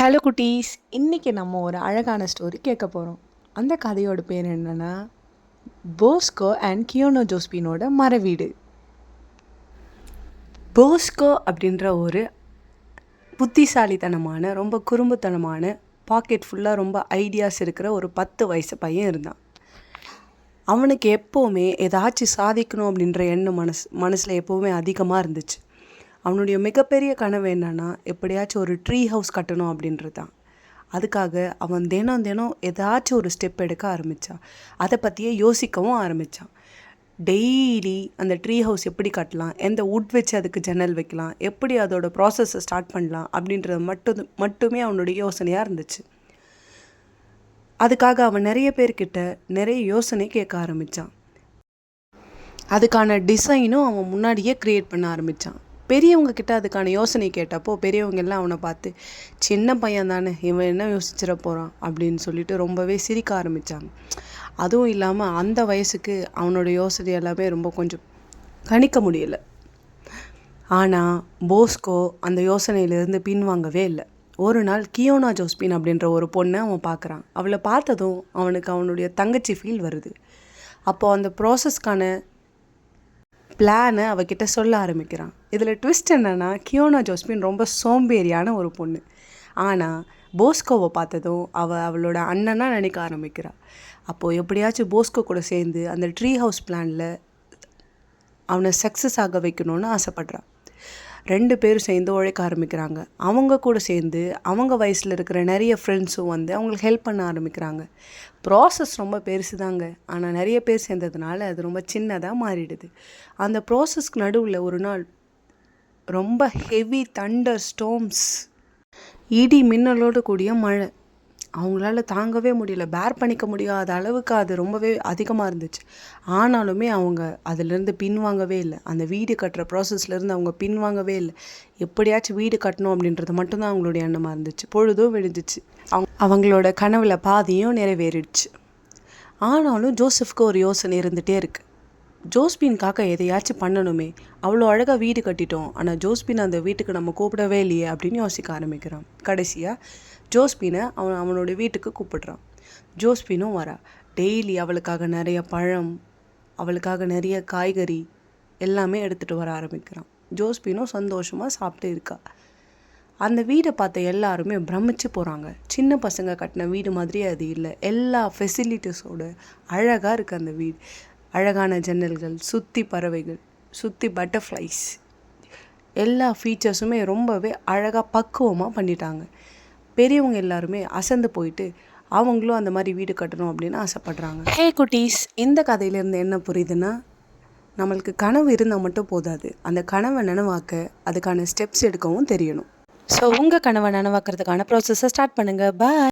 Hello குட்டீஸ், இன்றைக்கி நம்ம ஒரு அழகான ஸ்டோரி கேட்க போகிறோம். அந்த கதையோட பேர் என்னென்னா போஸ்கோ அண்ட் கியோனோ ஜோஸ்பினோட மர வீடு. போஸ்கோ அப்படின்ற ஒரு புத்திசாலித்தனமான, ரொம்ப குறும்புத்தனமான, பாக்கெட் ஃபுல்லாக ரொம்ப ஐடியாஸ் இருக்கிற ஒரு 10 வயசு பையன் இருந்தான். அவனுக்கு எப்போவுமே ஏதாச்சும் சாதிக்கணும் அப்படின்ற எண்ணம் மனசில் எப்போவுமே அதிகமாக இருந்துச்சு. அவனுடைய மிகப்பெரிய கனவு என்னன்னா, எப்படியாச்சும் ஒரு ட்ரீ ஹவுஸ் கட்டணும் அப்படின்றது தான். அதுக்காக அவன் தினம் தினம் ஏதாச்சும் ஒரு ஸ்டெப் எடுக்க ஆரம்பித்தான். அதை பற்றியே யோசிக்கவும் ஆரம்பித்தான். டெய்லி அந்த ட்ரீ ஹவுஸ் எப்படி கட்டலாம், எந்த வுட் வச்சு அதுக்கு ஜன்னல் வைக்கலாம், எப்படி அதோட ப்ராசஸை ஸ்டார்ட் பண்ணலாம் அப்படின்றது மட்டுமே அவனுடைய யோசனையாக இருந்துச்சு. அதுக்காக அவன் நிறைய பேர்கிட்ட நிறைய யோசனை கேட்க ஆரம்பித்தான். அதுக்கான டிசைனும் அவன் முன்னாடியே க்ரியேட் பண்ண ஆரம்பித்தான். பெரியவங்க கிட்ட அதுக்கான யோசனை கேட்டப்போ பெரியவங்க எல்லாம் அவனை பார்த்து, சின்ன பையன் தானே, இவன் என்ன யோசிச்சிட போகிறான் அப்படின்னு சொல்லிட்டு ரொம்பவே சிரிக்க ஆரம்பித்தாங்க. அதுவும் இல்லாமல் அந்த வயசுக்கு அவனோட யோசனை எல்லாமே ரொம்ப கொஞ்சம் கணிக்க முடியலை. ஆனால் போஸ்கோ அந்த யோசனையிலேருந்து பின்வாங்கவே இல்லை. ஒரு நாள் கியோனா ஜோஸ்பின் அப்படின்ற ஒரு பொண்ணை அவன் பார்க்குறான். அவளை பார்த்ததும் அவனுக்கு அவனுடைய தங்கச்சி ஃபீல் வருது. அப்போது அந்த ப்ராசஸ்க்கான பிளானை அவகிட்ட சொல்ல ஆரம்பிக்கிறான். இதில் ட்விஸ்ட் என்னென்னா, கியோனா ஜோஸ்பின் ரொம்ப சோம்பேறியான ஒரு பொண்ணு. ஆனால் போஸ்கோவை பார்த்ததும் அவளோட அண்ணனாக நினைக்க ஆரம்பிக்கிறாள். அப்போது எப்படியாச்சும் போஸ்கோ கூட சேர்ந்து அந்த ட்ரீ ஹவுஸ் பிளானில் அவனை சக்ஸஸ் ஆக வைக்கணும்னு ஆசைப்படுறான். 2 பேரும் சேர்ந்து உழைக்க ஆரம்பிக்கிறாங்க. அவங்க கூட சேர்ந்து அவங்க வயசில் இருக்கிற நிறைய ஃப்ரெண்ட்ஸும் வந்து அவங்களுக்கு ஹெல்ப் பண்ண ஆரம்பிக்கிறாங்க. ப்ராசஸ் ரொம்ப பெருசு தாங்க, ஆனால் நிறைய பேர் சேர்ந்ததுனால அது ரொம்ப சின்னதாக மாறிடுது. அந்த ப்ராசஸ்க்கு நடுவில் ஒரு நாள் ரொம்ப ஹெவி தண்டர் ஸ்டோம்ஸ், இடி மின்னலோடு கூடிய மழை. அவங்களால தாங்கவே முடியல, பேர் பண்ணிக்க முடியாத அளவுக்கு அது ரொம்பவே அதிகமாக இருந்துச்சு. ஆனாலுமே அவங்க அதிலேருந்து பின்வாங்கவே இல்லை. அந்த வீடு கட்டுற ப்ராசஸ்லேருந்து அவங்க பின்வாங்கவே இல்லை. எப்படியாச்சும் வீடு கட்டணும் அப்படின்றது மட்டும்தான் அவங்களுடைய எண்ணமாக இருந்துச்சு. பொழுதும் விழுந்துச்சு. அவங்களோட கனவுல பாதியும் நிறைவேறிடுச்சு. ஆனாலும் ஜோசப்க்கு ஒரு யோசனை இருந்துகிட்டே இருக்குது. ஜோஸ்பின்காக எதையாச்சும் பண்ணணுமே, அவ்வளோ அழகாக வீடு கட்டிட்டோம், ஆனால் ஜோஸ்பின் அந்த வீட்டுக்கு நம்ம கூப்பிடவே இல்லையே அப்படின்னு யோசிக்க ஆரம்பிக்கிறான். கடைசியாக ஜோஸ்பினை அவனோட வீட்டுக்கு கூப்பிடுறான். ஜோஸ்பினும் வரா. டெய்லி அவளுக்காக நிறைய பழம், அவளுக்காக நிறைய காய்கறி எல்லாமே எடுத்துகிட்டு வர ஆரம்பிக்கிறான். ஜோஸ்பினும் சந்தோஷமாக சாப்பிட்டு இருக்கா. அந்த வீடை பார்த்த எல்லாருமே பிரமிச்சு போகிறாங்க. சின்ன பசங்க கட்டின வீடு மாதிரியே அது இல்லை. எல்லா ஃபெசிலிட்டிஸோடு அழகாக இருக்குது அந்த வீடு. அழகான ஜன்னல்கள், சுற்றி பறவைகள், சுற்றி பட்டர்ஃப்ளைஸ், எல்லா ஃபீச்சர்ஸுமே ரொம்பவே அழகாக பக்குவமாக பண்ணிட்டாங்க. பெரியவங்க எல்லாருமே அசந்து போயிட்டு அவங்களும் அந்த மாதிரி வீடு கட்டணும் அப்படின்னு ஆசைப்படுறாங்க. ஹே குட்டீஸ், இந்த கதையிலேருந்து என்ன புரியுதுன்னா, நம்மளுக்கு கனவு இருந்தால் மட்டும் போதாது, அந்த கனவை நனவாக்க அதுக்கான ஸ்டெப்ஸ் எடுக்கவும் தெரியணும். ஸோ உங்கள் கனவை நனவாக்கிறதுக்கான ப்ராசஸை ஸ்டார்ட் பண்ணுங்கள். பாய்.